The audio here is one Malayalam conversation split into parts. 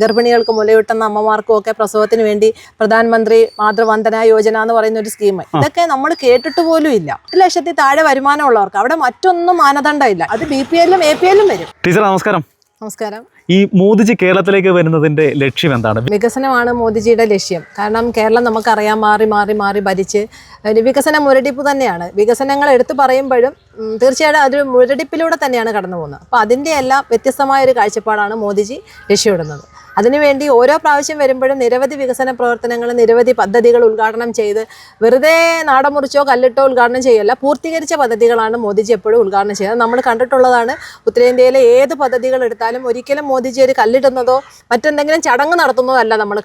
ഗർഭിണികൾക്ക് മുലയൂട്ടുന്ന അമ്മമാർക്കും ഒക്കെ പ്രസവത്തിന് വേണ്ടി പ്രധാനമന്ത്രി മാതൃവന്ദന യോജന എന്ന് പറയുന്ന ഒരു സ്കീം, ഇതൊക്കെ നമ്മൾ കേട്ടിട്ട് പോലും ഇല്ല. 8 ലക്ഷത്തിൽ താഴെ വരുമാനമുള്ളവർക്ക് അവിടെ മറ്റൊന്നും മാനദണ്ഡമില്ല. അത് BPL-ലും APL-ലും വരും. ടീച്ചർ നമസ്കാരം. നമസ്കാരം. ഈ മോദിജി കേരളത്തിലേക്ക് വരുന്നതിന്റെ ലക്ഷ്യം എന്താണ്? വികസനമാണ് മോദിജിയുടെ ലക്ഷ്യം. കാരണം കേരളം നമുക്കറിയാം മാറി മാറി മാറി ഭരിച്ച് വികസന മുരടിപ്പ് തന്നെയാണ്. വികസനങ്ങൾ എടുത്തു പറയുമ്പോഴും തീർച്ചയായിട്ടും അതൊരു മുരടിപ്പിലൂടെ തന്നെയാണ് കടന്നു പോകുന്നത്. അപ്പോൾ അതിൻ്റെ എല്ലാം വ്യത്യസ്തമായ ഒരു കാഴ്ചപ്പാടാണ് മോദിജി ലക്ഷ്യമിടുന്നത്. അതിനുവേണ്ടി ഓരോ പ്രാവശ്യം വരുമ്പോഴും നിരവധി വികസന പ്രവർത്തനങ്ങൾ, നിരവധി പദ്ധതികൾ ഉദ്ഘാടനം ചെയ്ത് വെറുതെ നാടമുറിച്ചോ കല്ലിട്ടോ ഉദ്ഘാടനം ചെയ്യല്ല, പൂർത്തീകരിച്ച പദ്ധതികളാണ് മോദിജി എപ്പോഴും ഉദ്ഘാടനം ചെയ്യുന്നത്. നമ്മൾ കണ്ടിട്ടുള്ളതാണ്. ഉത്തരേന്ത്യയിലെ ഏത് പദ്ധതികൾ എടുത്താലും ഒരിക്കലും മോദിജി ഒരു കല്ലിടുന്നതോ മറ്റെന്തെങ്കിലും ചടങ്ങ് നടത്തുന്നതോ അല്ല നമ്മൾ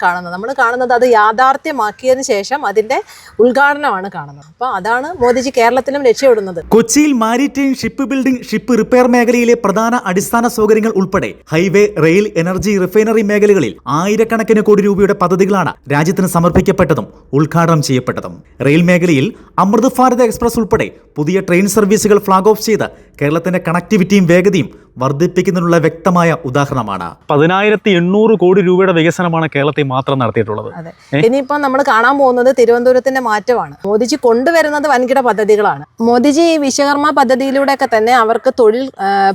കാണുന്നത് അത് യാഥാർത്ഥ്യമാക്കിയതിന് ശേഷം അതിൻ്റെ ഉദ്ഘാടനമാണ് കാണുന്നത്. അപ്പോൾ അതാണ് മോദിജി കേരളത്തിലും ലക്ഷ്യമിടുന്നത്. കൊച്ചിയിൽ maritime ship building, ship repair മേഖലയിലെ പ്രധാന അടിസ്ഥാന സൗകര്യങ്ങൾ ഉൾപ്പെടെ ഹൈവേ, റെയിൽ, എനർജി, റിഫൈനറി മേഖലകളിൽ ആയിരക്കണക്കിന് കോടി രൂപയുടെ പദ്ധതികളാണ് രാജ്യത്തിന് സമർപ്പിക്കപ്പെട്ടതും ഉദ്ഘാടനം ചെയ്യപ്പെട്ടതും. റെയിൽ മേഖലയിൽ അമൃത് ഭാരത് എക്സ്പ്രസ് ഉൾപ്പെടെ പുതിയ ട്രെയിൻ സർവീസുകൾ ഫ്ളാഗ് ഓഫ് ചെയ്ത് കേരളത്തിന്റെ കണക്ടിവിറ്റിയും വേഗതയും വർദ്ധിപ്പിക്കുന്നതിനുള്ള വ്യക്തമായ ഉദാഹരണമാണ്. 10,800 കോടി രൂപയുടെ വികസനമാണ് കേരളത്തിൽ മാത്രം നടത്തിയിട്ടുള്ളത്. അതെ. ഇനിയിപ്പോൾ നമ്മൾ കാണാൻ പോകുന്നത് തിരുവനന്തപുരത്തിന്റെ മാറ്റമാണ്. മോദിജി കൊണ്ടുവരുന്നത് വൻകിട പദ്ധതികളാണ്. മോദിജി ഈ വിശ്വകർമ്മ പദ്ധതിയിലൂടെയൊക്കെ തന്നെ അവർക്ക് തൊഴിൽ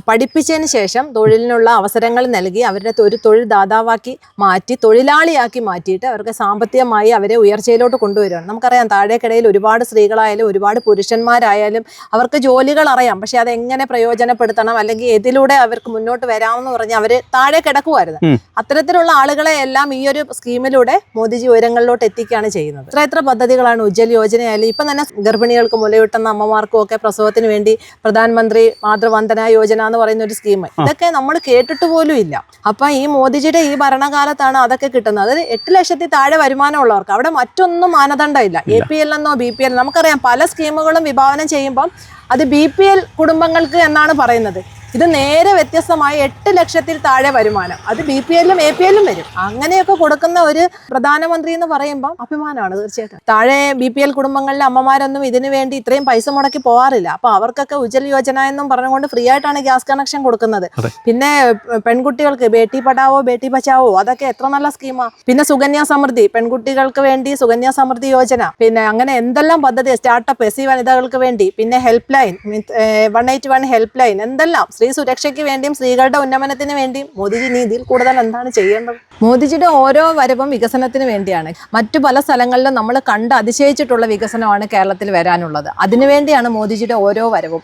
പഠിപ്പിച്ചതിന് ശേഷം തൊഴിലിനുള്ള അവസരങ്ങൾ നൽകി അവരുടെ ഒരു തൊഴിൽ ദാതാവാക്കി മാറ്റി, തൊഴിലാളിയാക്കി മാറ്റിയിട്ട് അവർക്ക് സാമ്പത്തികമായി അവരെ ഉയർച്ചയിലോട്ട് കൊണ്ടുവരികയാണ്. നമുക്കറിയാം താഴേക്കിടയിൽ ഒരുപാട് സ്ത്രീകളായാലും ഒരുപാട് പുരുഷന്മാരായാലും അവർക്ക് ജോലികൾ അറിയാം. പക്ഷെ അതെങ്ങനെ പ്രയോജനപ്പെടുത്തണം, അല്ലെങ്കിൽ ഏതിലൂടെ അവർക്ക് മുന്നോട്ട് വരാമെന്ന് പറഞ്ഞ് അവര് താഴെ കിടക്കുമായിരുന്നു. അത്തരത്തിലുള്ള ആളുകളെ എല്ലാം ഈ ഒരു സ്കീമിലൂടെ മോദിജി ഉയരങ്ങളിലോട്ട് എത്തിക്കുകയാണ് ചെയ്യുന്നത്. എത്ര പദ്ധതികളാണ്. ഉജ്ജ്വൽ യോജനയായാലും ഇപ്പം തന്നെ ഗർഭിണികൾക്ക് മുലയൂട്ടുന്ന അമ്മമാർക്കും ഒക്കെ പ്രസവത്തിന് വേണ്ടി പ്രധാനമന്ത്രി മാതൃവന്ദന യോജന എന്ന് പറയുന്ന ഒരു സ്കീം, ഇതൊക്കെ നമ്മൾ കേട്ടിട്ട് പോലും ഇല്ല. അപ്പൊ ഈ മോദിജിയുടെ ഈ ഭരണകാലത്താണ് അതൊക്കെ കിട്ടുന്നത്. അത് 8 ലക്ഷത്തിൽ താഴെ വരുമാനമുള്ളവർക്ക് അവിടെ മറ്റൊന്നും മാനദണ്ഡമില്ല. APL-എന്നോ BPL, നമുക്കറിയാം പല സ്കീമുകളും വിഭാവനം ചെയ്യുമ്പം അത് BPL കുടുംബങ്ങൾക്ക് എന്നാണ് പറയുന്നത്. ഇത് നേരെ വ്യത്യസ്തമായി 8 ലക്ഷത്തിൽ താഴെ വരുമാനം, അത് BPL-ലും APL-ലും വരും. അങ്ങനെയൊക്കെ കൊടുക്കുന്ന ഒരു പ്രധാനമന്ത്രി എന്ന് പറയുമ്പോൾ അഭിമാനമാണ് തീർച്ചയായിട്ടും. താഴെ BPL കുടുംബങ്ങളിലെ അമ്മമാരൊന്നും ഇതിനു വേണ്ടി ഇത്രയും പൈസ മുടക്കി പോകാറില്ല. അപ്പൊ അവർക്കൊക്കെ ഉജ്ജ്വൽ യോജന എന്നും പറഞ്ഞുകൊണ്ട് ഫ്രീ ആയിട്ടാണ് ഗ്യാസ് കണക്ഷൻ കൊടുക്കുന്നത്. പിന്നെ പെൺകുട്ടികൾക്ക് ബേട്ടി പഠാവോ ബേട്ടി ബച്ചാവോ, അതൊക്കെ എത്ര നല്ല സ്കീമാ. പിന്നെ സുകന്യ സമൃദ്ധി, പെൺകുട്ടികൾക്ക് വേണ്ടി സുകന്യ സമൃദ്ധി യോജന, പിന്നെ അങ്ങനെ എന്തെല്ലാം പദ്ധതി, സ്റ്റാർട്ടപ്പ്, SC വനിതകൾക്ക് വേണ്ടി, പിന്നെ ഹെൽപ്പ് ലൈൻ 181 ഹെൽപ്പ് ലൈൻ, എന്തെല്ലാം സ്ത്രീ സുരക്ഷയ്ക്ക് വേണ്ടിയും സ്ത്രീകളുടെ ഉന്നമനത്തിന് വേണ്ടിയും. മോദിജി ഇതിൽ കൂടുതൽ എന്താണ് ചെയ്യേണ്ടത്? മോദിജിയുടെ ഓരോ വരവും വികസനത്തിന് വേണ്ടിയാണ്. മറ്റു പല സ്ഥലങ്ങളിലും നമ്മൾ കണ്ട് അതിശയിച്ചിട്ടുള്ള വികസനമാണ് കേരളത്തിൽ വരാനുള്ളത്. അതിനുവേണ്ടിയാണ് മോദിജിയുടെ ഓരോ വരവും.